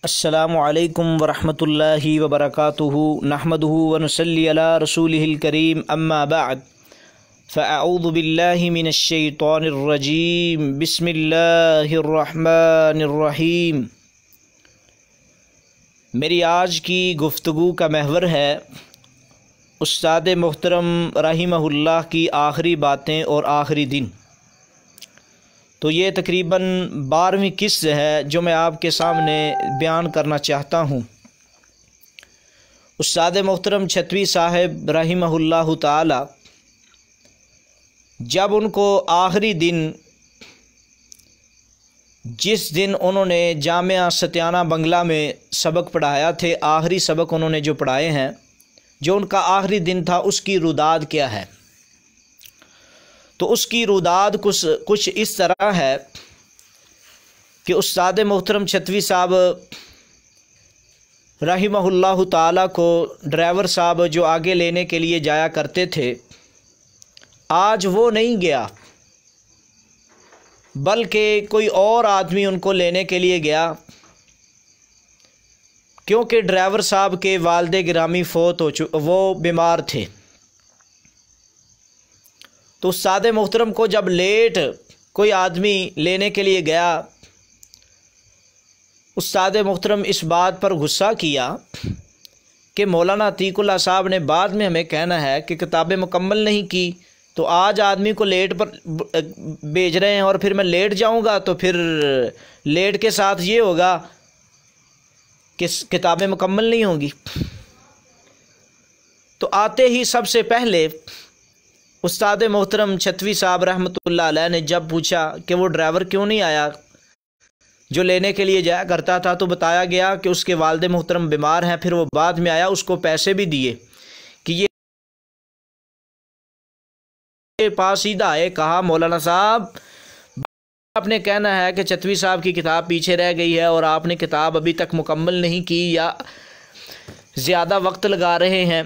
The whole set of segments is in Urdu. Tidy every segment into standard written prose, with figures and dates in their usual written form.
السلام علیکم ورحمۃ اللہ وبرکاتہ نحمدہ ونصلی علی رسولہ الکریم اما بعد فاعوذ باللہ من الشیطان الرجیم بسم اللہ الرحمن الرحیم۔ میری آج کی گفتگو کا محور ہے استاد محترم رحمہ اللہ کی آخری باتیں اور آخری دن۔ تو یہ تقریباً 12ویں قسط ہے جو میں آپ کے سامنے بیان کرنا چاہتا ہوں۔ استاد محترم چھتوی صاحب رحمہ اللہ تعالی جب ان کو آخری دن، جس دن انہوں نے جامعہ ستیانہ بنگلہ میں سبق پڑھایا تھے، آخری سبق انہوں نے جو پڑھائے ہیں، جو ان کا آخری دن تھا، اس کی روداد کیا ہے؟ تو اس کی روداد کچھ اس طرح ہے کہ استاد محترم چھتوی صاحب رحمہ اللہ تعالیٰ کو ڈرائیور صاحب جو آگے لینے کے لیے جایا کرتے تھے، آج وہ نہیں گیا بلکہ کوئی اور آدمی ان کو لینے کے لیے گیا، کیونکہ ڈرائیور صاحب کے والد گرامی فوت ہو چکے، وہ بیمار تھے۔ تو استاد محترم کو جب لیٹ کوئی آدمی لینے کے لیے گیا، استاد محترم اس بات پر غصہ کیا کہ مولانا عتیق اللہ صاحب نے بعد میں ہمیں کہنا ہے کہ کتابیں مکمل نہیں کی، تو آج آدمی کو لیٹ پر بھیج رہے ہیں اور پھر میں لیٹ جاؤں گا تو پھر لیٹ کے ساتھ یہ ہوگا کہ کتابیں مکمل نہیں ہوں گی۔ تو آتے ہی سب سے پہلے استاد محترم چھتوی صاحب رحمۃ اللہ علیہ نے جب پوچھا کہ وہ ڈرائیور کیوں نہیں آیا جو لینے کے لیے جایا کرتا تھا، تو بتایا گیا کہ اس کے والد محترم بیمار ہیں۔ پھر وہ بعد میں آیا، اس کو پیسے بھی دیے کہ یہ پاس سیدھا آئے، کہا مولانا صاحب آپ نے کہنا ہے کہ چھتوی صاحب کی کتاب پیچھے رہ گئی ہے اور آپ نے کتاب ابھی تک مکمل نہیں کی یا زیادہ وقت لگا رہے ہیں،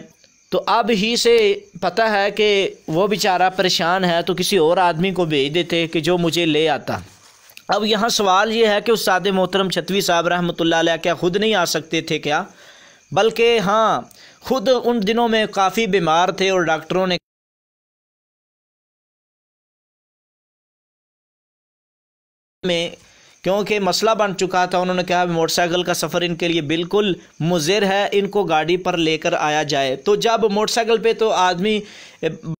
تو اب ہی سے پتہ ہے کہ وہ بیچارہ پریشان ہے، تو کسی اور آدمی کو بھیج دیتے کہ جو مجھے لے آتا۔ اب یہاں سوال یہ ہے کہ استاد محترم چھتوی صاحب رحمۃ اللہ علیہ کیا خود نہیں آ سکتے تھے کیا؟ بلکہ ہاں، خود ان دنوں میں کافی بیمار تھے اور ڈاکٹروں نے کیونکہ مسئلہ بن چکا تھا، انہوں نے کہا موٹر سائیکل کا سفر ان کے لیے بالکل مضر ہے، ان کو گاڑی پر لے کر آیا جائے۔ تو جب موٹر سائیکل پہ تو آدمی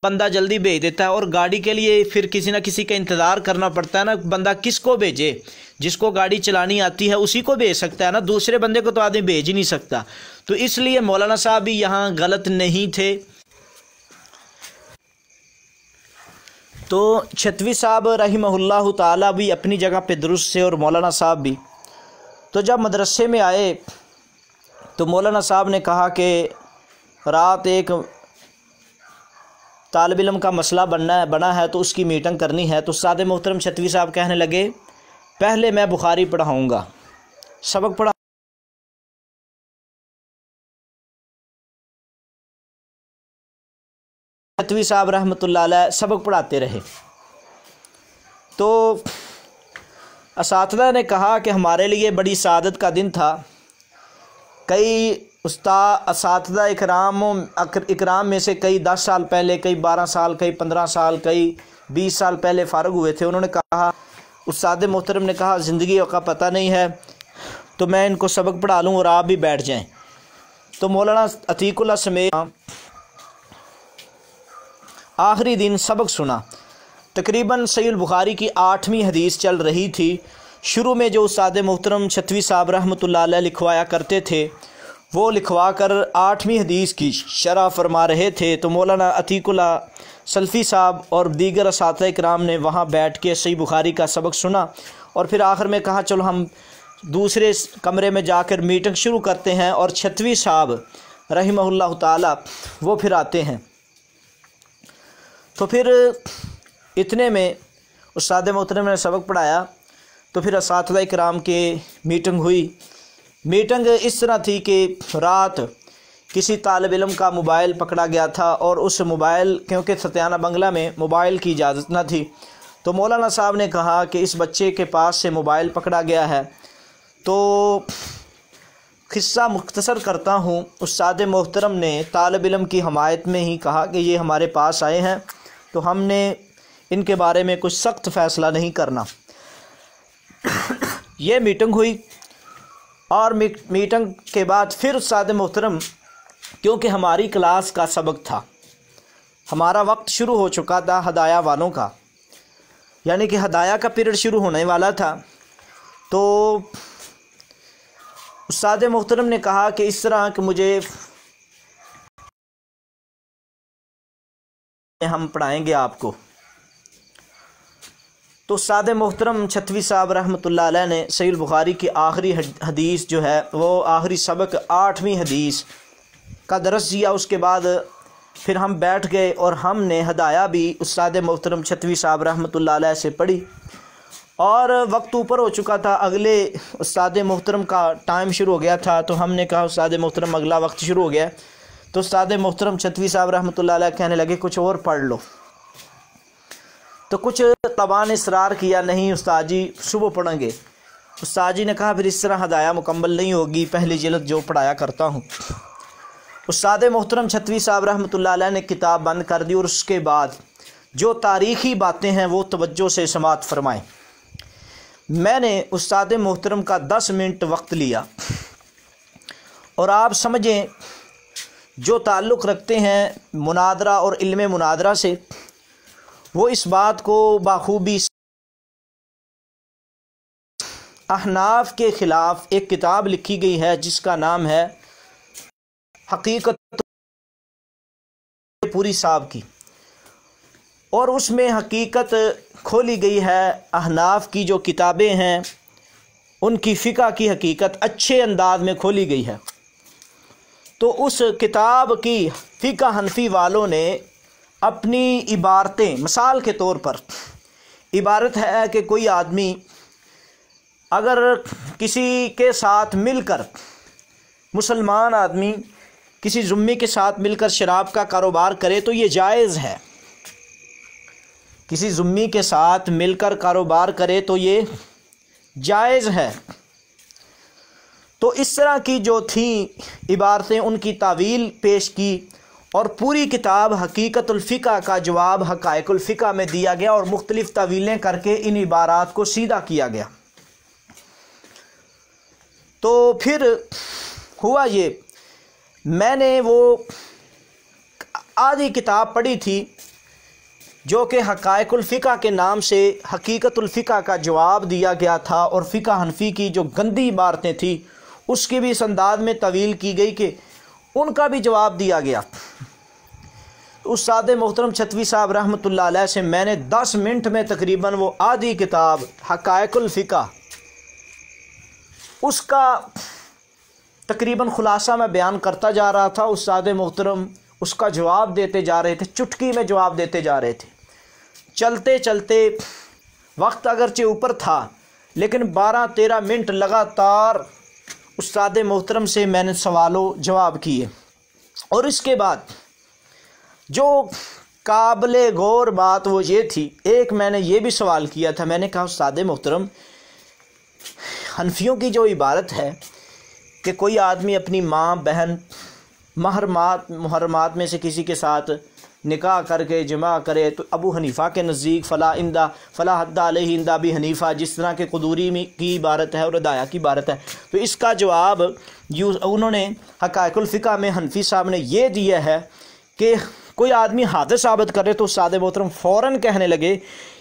بندہ جلدی بھیج دیتا ہے، اور گاڑی کے لیے پھر کسی نہ کسی کا انتظار کرنا پڑتا ہے نا۔ بندہ کس کو بھیجے؟ جس کو گاڑی چلانی آتی ہے اسی کو بھیج سکتا ہے نا، دوسرے بندے کو تو آدمی بھیج ہی نہیں سکتا۔ تو اس لیے مولانا صاحب بھی یہاں غلط نہیں تھے۔ تو چھتوی صاحب رحمہ اللہ تعالیٰ بھی اپنی جگہ پہ درست سے، اور مولانا صاحب بھی۔ تو جب مدرسے میں آئے تو مولانا صاحب نے کہا کہ رات ایک طالب علم کا مسئلہ بنا ہے تو اس کی میٹنگ کرنی ہے۔ تو استاد محترم چھتوی صاحب کہنے لگے پہلے میں بخاری پڑھاؤں گا، سبق پڑھا۔ چھتوی صاحب رحمۃ اللہ علیہ سبق پڑھاتے رہے۔ تو اساتذہ نے کہا کہ ہمارے لیے بڑی سعادت کا دن تھا، کئی اساتذہ اکرام میں سے کئی 10 سال پہلے، کئی 12 سال، کئی 15 سال، کئی 20 سال پہلے فارغ ہوئے تھے۔ انہوں نے کہا، استاد محترم نے کہا زندگی کا پتہ نہیں ہے تو میں ان کو سبق پڑھا لوں اور آپ بھی بیٹھ جائیں۔ تو مولانا عتیق اللہ سمیت آخری دن سبق سنا۔ تقریباً صحیح البخاری کی 8ویں حدیث چل رہی تھی۔ شروع میں جو استاد محترم چھتوی صاحب رحمۃ اللہ علیہ لکھوایا کرتے تھے، وہ لکھوا کر 8ویں حدیث کی شرح فرما رہے تھے۔ تو مولانا عتیق اللہ سلفی صاحب اور دیگر اساتذہ کرام نے وہاں بیٹھ کے صحیح بخاری کا سبق سنا، اور پھر آخر میں کہا چلو ہم دوسرے کمرے میں جا کر میٹنگ شروع کرتے ہیں، اور چھتوی صاحب رحمہ اللہ تعالیٰ وہ پھر آتے ہیں۔ تو پھر اتنے میں استاد محترم نے سبق پڑھایا، تو پھر اساتذہ کرام کے میٹنگ ہوئی۔ میٹنگ اس طرح تھی کہ رات کسی طالب علم کا موبائل پکڑا گیا تھا، اور اس موبائل، کیونکہ ستیانہ بنگلہ میں موبائل کی اجازت نہ تھی، تو مولانا صاحب نے کہا کہ اس بچے کے پاس سے موبائل پکڑا گیا ہے۔ تو قصہ مختصر کرتا ہوں۔ استاد محترم نے طالب علم کی حمایت میں ہی کہا کہ یہ ہمارے پاس آئے ہیں تو ہم نے ان کے بارے میں کچھ سخت فیصلہ نہیں کرنا۔ یہ میٹنگ ہوئی اور میٹنگ کے بعد پھر استاد محترم، کیونکہ ہماری کلاس کا سبق تھا، ہمارا وقت شروع ہو چکا تھا ہدایہ والوں کا، یعنی کہ ہدایہ کا پیریڈ شروع ہونے والا تھا، تو استاد محترم نے کہا کہ اس طرح کہ مجھے ہم پڑھائیں گے آپ کو۔ تو استاد محترم چھتوی صاحب رحمۃ اللہ علیہ نے صحیح البخاری کی آخری حدیث جو ہے وہ آخری سبق 8ویں حدیث کا درس دیا۔ اس کے بعد پھر ہم بیٹھ گئے اور ہم نے ہدایہ بھی استاد محترم چھتوی صاحب رحمۃ اللہ علیہ سے پڑھی، اور وقت اوپر ہو چکا تھا، اگلے استاد محترم کا ٹائم شروع ہو گیا تھا، تو ہم نے کہا استاد محترم اگلا وقت شروع ہو گیا، تو استاد محترم چھتوی صاحب رحمۃ اللہ علیہ کہنے لگے کچھ اور پڑھ لو۔ تو کچھ طبعاً اصرار کیا، نہیں استاد جی صبح پڑھیں گے۔ استاد جی نے کہا پھر اس طرح ہدایہ مکمل نہیں ہوگی، پہلی جلد جو پڑھایا کرتا ہوں۔ استاد محترم چھتوی صاحب رحمۃ اللہ علیہ نے کتاب بند کر دی، اور اس کے بعد جو تاریخی باتیں ہیں وہ توجہ سے سماعت فرمائیں۔ میں نے استاد محترم کا 10 منٹ وقت لیا، اور آپ سمجھیں جو تعلق رکھتے ہیں مناظرہ اور علم مناظرہ سے، وہ اس بات کو بخوبی احناف کے خلاف ایک کتاب لکھی گئی ہے جس کا نام ہے حقیقت پوری صاحب کی، اور اس میں حقیقت کھولی گئی ہے احناف کی جو کتابیں ہیں ان کی فقہ کی حقیقت اچھے انداز میں کھولی گئی ہے۔ تو اس کتاب کی فقہ حنفی والوں نے اپنی عبارتیں، مثال کے طور پر عبارت ہے کہ کوئی آدمی اگر کسی کے ساتھ مل کر، مسلمان آدمی کسی ذمی کے ساتھ مل کر شراب کا کاروبار کرے تو یہ جائز ہے، کسی ذمی کے ساتھ مل کر کاروبار کرے تو یہ جائز ہے۔ تو اس طرح کی جو تھیں عبارتیں ان کی تعویل پیش کی، اور پوری کتاب حقیقت الفقہ کا جواب حقائق الفقہ میں دیا گیا، اور مختلف تعویلیں کر کے ان عبارات کو سیدھا کیا گیا۔ تو پھر ہوا یہ، میں نے وہ آدھی کتاب پڑھی تھی جو کہ حقائق الفقہ کے نام سے حقیقت الفقہ کا جواب دیا گیا تھا، اور فقہ حنفی کی جو گندی عبارتیں تھیں اس کی بھی اس انداز میں تعویل کی گئی کہ ان کا بھی جواب دیا گیا۔ استاد محترم چھتوی صاحب رحمۃ اللہ علیہ سے میں نے 10 منٹ میں تقریباً وہ آدھی کتاب حقائق الفقہ، اس کا تقریباً خلاصہ میں بیان کرتا جا رہا تھا، استاد محترم اس کا جواب دیتے جا رہے تھے، چٹکی میں جواب دیتے جا رہے تھے۔ چلتے چلتے وقت اگرچہ اوپر تھا لیکن 12-13 منٹ لگاتار استاد محترم سے میں نے سوال و جواب کیے، اور اس کے بعد جو قابل غور بات وہ یہ تھی، ایک میں نے یہ بھی سوال کیا تھا، میں نے کہا استاد محترم حنفیوں کی جو عبارت ہے کہ کوئی آدمی اپنی ماں بہن محرمات میں سے کسی کے ساتھ نکاح کر کے جمع کرے تو ابو حنیفہ کے نزدیک فلا حد علیہ عند ابی حنیفہ، جس طرح کے قدوری میں کی عبارت ہے اور ہدایہ کی عبارت ہے، تو اس کا جواب انہوں نے حقائق الفقہ میں حنفی صاحب نے یہ دیا ہے کہ کوئی آدمی حادث ثابت کرے تو استاد محترم فوراً کہنے لگے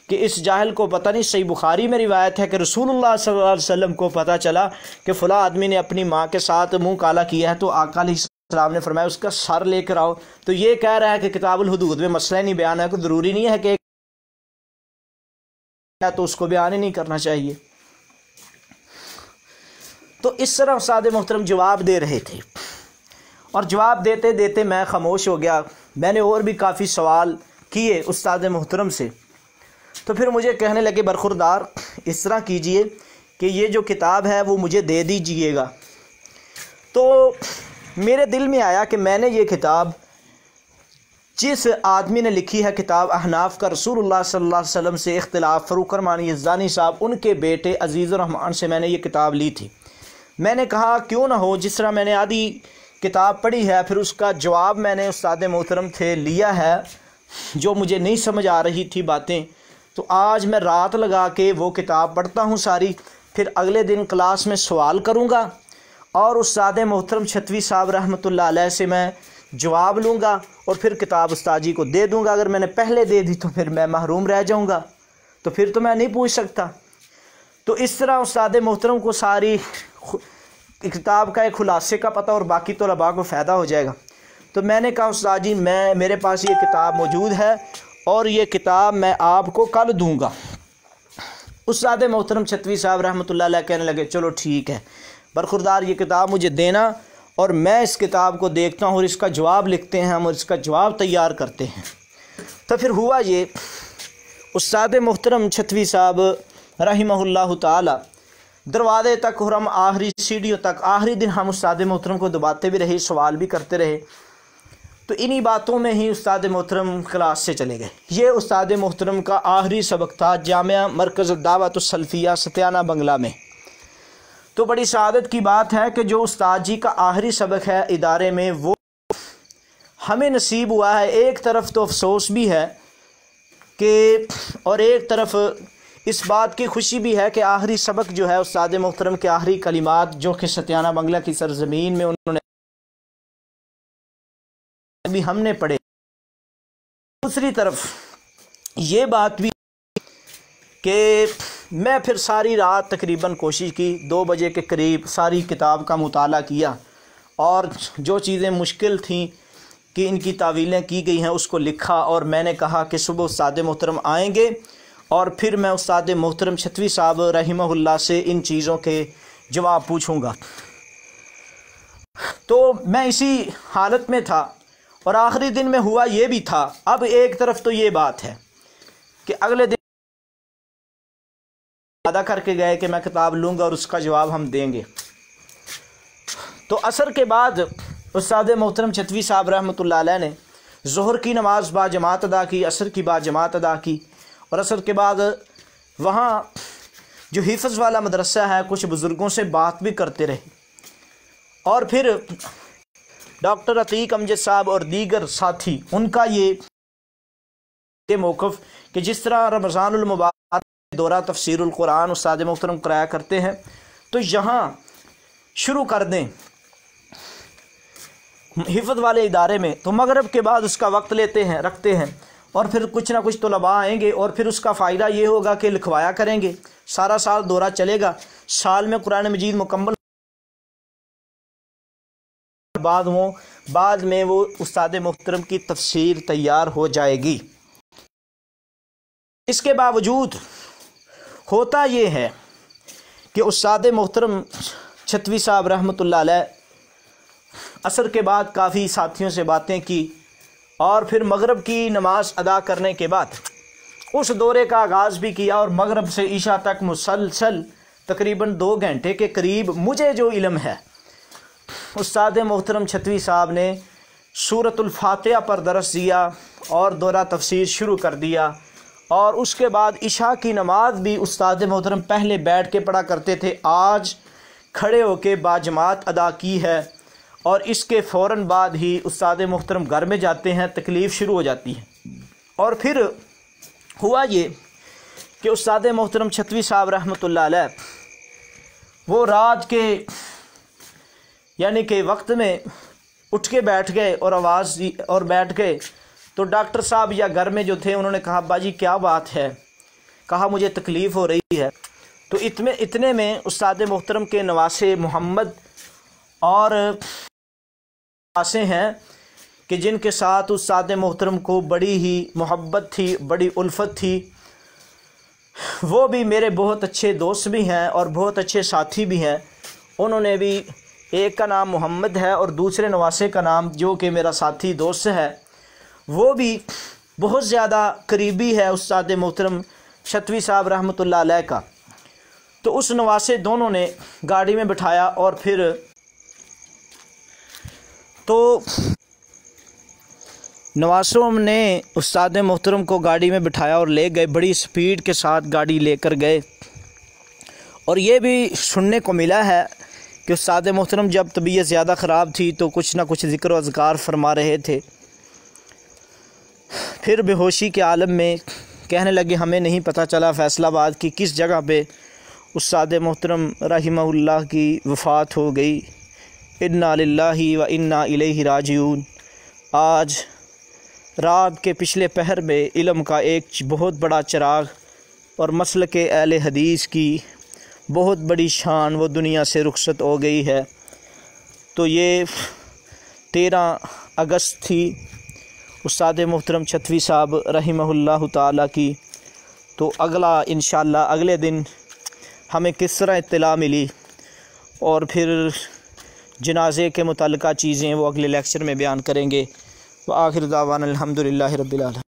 کہ اس جاہل کو پتہ نہیں، صحیح بخاری میں روایت ہے کہ رسول اللہ صلی اللہ علیہ وسلم کو پتہ چلا کہ فلاں آدمی نے اپنی ماں کے ساتھ منہ کالا کیا ہے، تو آقا علیہ السلام نے فرمایا اس کا سر لے کر آؤ۔ تو یہ کہہ رہا ہے کہ کتاب الحدود میں مسئلہ نہیں بیان ہے، کہ ضروری نہیں ہے کہ تو اس کو بیان ہی نہیں کرنا چاہیے۔ تو اس طرح استاد محترم جواب دے رہے تھے، اور جواب دیتے دیتے میں خاموش ہو گیا۔ میں نے اور بھی کافی سوال کیے استاد محترم سے، تو پھر مجھے کہنے لگے برخوردار اس طرح کیجئے کہ یہ جو کتاب ہے وہ مجھے دے دیجئے گا۔ تو میرے دل میں آیا کہ میں نے یہ کتاب جس آدمی نے لکھی ہے، کتاب احناف کا رسول اللہ صلی اللہ علیہ وسلم سے اختلاف، فروق کرمانی یزدانی صاحب، ان کے بیٹے عزیز الرحمان سے میں نے یہ کتاب لی تھی۔ میں نے کہا کیوں نہ ہو، جس طرح میں نے آدھی کتاب پڑھی ہے پھر اس کا جواب میں نے استاد محترم سے لیا ہے جو مجھے نہیں سمجھ آ رہی تھی باتیں، تو آج میں رات لگا کے وہ کتاب پڑھتا ہوں ساری، پھر اگلے دن کلاس میں سوال کروں گا اور استاد محترم چھتوی صاحب رحمۃ اللہ علیہ سے میں جواب لوں گا اور پھر کتاب استاد جی کو دے دوں گا۔ اگر میں نے پہلے دے دی تو پھر میں محروم رہ جاؤں گا، تو پھر تو میں نہیں پوچھ سکتا۔ تو اس طرح استاد محترم کو ساری کتاب کا ایک خلاصے کا پتہ اور باقی طلباء کو فائدہ ہو جائے گا۔ تو میں نے کہا استاد جی میرے پاس یہ کتاب موجود ہے اور یہ کتاب میں آپ کو کل دوں گا۔ استاد محترم چھتوی صاحب رحمۃ اللہ علیہ کہنے لگے چلو ٹھیک ہے، برخوردار یہ کتاب مجھے دینا اور میں اس کتاب کو دیکھتا ہوں اور اس کا جواب لکھتے ہیں ہم اور اس کا جواب تیار کرتے ہیں۔ تو پھر ہوا یہ، استاد محترم چھتوی صاحب رحمہ اللہ تعالی دروازے تک اور ہم آخری سیڑھیوں تک آخری دن ہم استاد محترم کو دباتے بھی رہے، سوال بھی کرتے رہے۔ تو انہی باتوں میں ہی استاد محترم کلاس سے چلے گئے۔ یہ استاد محترم کا آخری سبق تھا جامعہ مرکز دعوت السلفیہ ستیانہ بنگلہ میں۔ تو بڑی سعادت کی بات ہے کہ جو استاد جی کا آخری سبق ہے ادارے میں وہ ہمیں نصیب ہوا ہے۔ ایک طرف تو افسوس بھی ہے کہ اور ایک طرف اس بات کی خوشی بھی ہے کہ آخری سبق جو ہے استاد محترم کے آخری کلمات جو کہ ستیانہ بنگلہ کی سرزمین میں انہوں نے بھی ہم نے پڑھے۔ دوسری طرف یہ بات بھی کہ میں پھر ساری رات تقریباً کوشش کی، 2 بجے کے قریب ساری کتاب کا مطالعہ کیا اور جو چیزیں مشکل تھیں کہ ان کی تعویلیں کی گئی ہیں اس کو لکھا، اور میں نے کہا کہ صبح استاد محترم آئیں گے اور پھر میں استاد محترم چھتوی صاحب رحمہ اللہ سے ان چیزوں کے جواب پوچھوں گا۔ تو میں اسی حالت میں تھا اور آخری دن میں ہوا یہ بھی تھا۔ اب ایک طرف تو یہ بات ہے کہ اگلے دن وعدہ کر کے گئے کہ میں کتاب لوں گا اور اس کا جواب ہم دیں گے۔ تو عصر کے بعد استاد محترم چھتوی صاحب رحمۃ اللہ علیہ نے ظہر کی نماز با جماعت ادا کی، عصر کی با جماعت ادا کی، اور عصر کے بعد وہاں جو حفظ والا مدرسہ ہے کچھ بزرگوں سے بات بھی کرتے رہے، اور پھر ڈاکٹر عتیق امجد صاحب اور دیگر ساتھی ان کا یہ موقف کہ جس طرح رمضان المبارک دورہ تفسیر القرآن استاد محترم کرایا کرتے ہیں تو یہاں شروع کر دیں حفظ والے ادارے میں، تو مغرب کے بعد اس کا وقت رکھتے ہیں اور پھر کچھ نہ کچھ طلباء آئیں گے اور پھر اس کا فائدہ یہ ہوگا کہ لکھوایا کریں گے، سارا سال دورہ چلے گا، سال میں قرآن مجید مکمل بعد میں وہ استاد محترم کی تفسیر تیار ہو جائے گی۔ اس کے باوجود ہوتا یہ ہے کہ استاد محترم چھتوی صاحب رحمۃ اللہ علیہ عصر کے بعد کافی ساتھیوں سے باتیں کی اور پھر مغرب کی نماز ادا کرنے کے بعد اس دورے کا آغاز بھی کیا، اور مغرب سے عشاء تک مسلسل تقریباً 2 گھنٹے کے قریب مجھے جو علم ہے استاد محترم چھتوی صاحب نے سورۃ الفاتحہ پر درس دیا اور دورہ تفسیر شروع کر دیا، اور اس کے بعد عشاء کی نماز بھی استاد محترم پہلے بیٹھ کے پڑھا کرتے تھے، آج کھڑے ہو کے باجماعت ادا کی ہے، اور اس کے فوراً بعد ہی استاد محترم گھر میں جاتے ہیں، تکلیف شروع ہو جاتی ہے۔ اور پھر ہوا یہ کہ استاد محترم چھتوی صاحب رحمۃ اللہ علیہ وہ رات کے یعنی کہ وقت میں اٹھ کے بیٹھ گئے اور آواز دی اور بیٹھ گئے، تو ڈاکٹر صاحب یا گھر میں جو تھے انہوں نے کہا ابا جی کیا بات ہے، کہا مجھے تکلیف ہو رہی ہے۔ تو اتنے میں استاد محترم کے نواسے محمد اور نواسے ہیں کہ جن کے ساتھ استاد محترم کو بڑی ہی محبت تھی، بڑی الفت تھی، وہ بھی میرے بہت اچھے دوست بھی ہیں اور بہت اچھے ساتھی بھی ہیں۔ انہوں نے بھی، ایک کا نام محمد ہے اور دوسرے نواسے کا نام جو کہ میرا ساتھی دوست ہے وہ بھی بہت زیادہ قریبی ہے استاد محترم چھتوی صاحب رحمۃ اللہ علیہ کا۔ تو اس نواسے دونوں نے گاڑی میں بٹھایا اور پھر تو نواسوں نے استاد محترم کو گاڑی میں بٹھایا اور لے گئے، بڑی سپیڈ کے ساتھ گاڑی لے کر گئے، اور یہ بھی سننے کو ملا ہے کہ استاد محترم جب طبیعت زیادہ خراب تھی تو کچھ نہ کچھ ذکر و اذکار فرما رہے تھے، پھر بے ہوشی کے عالم میں کہنے لگے ہمیں نہیں پتہ چلا فیصل آباد کی کس جگہ پہ استاد محترم رحمہ اللہ کی وفات ہو گئی۔ انا للہ و انا الیہ راجعون۔ آج رات کے پچھلے پہر میں علم کا ایک بہت بڑا چراغ اور مسلک اہل حدیث کی بہت بڑی شان وہ دنیا سے رخصت ہو گئی ہے۔ تو یہ 13 اگست تھی استاد محترم چھتوی صاحب رحمہ اللہ تعالیٰ کی۔ تو انشاءاللہ اگلے دن ہمیں کس طرح اطلاع ملی اور پھر جنازے کے متعلقہ چیزیں وہ اگلے لیکچر میں بیان کریں گے۔ وآخر دعوانا الحمدللہ رب العالمین۔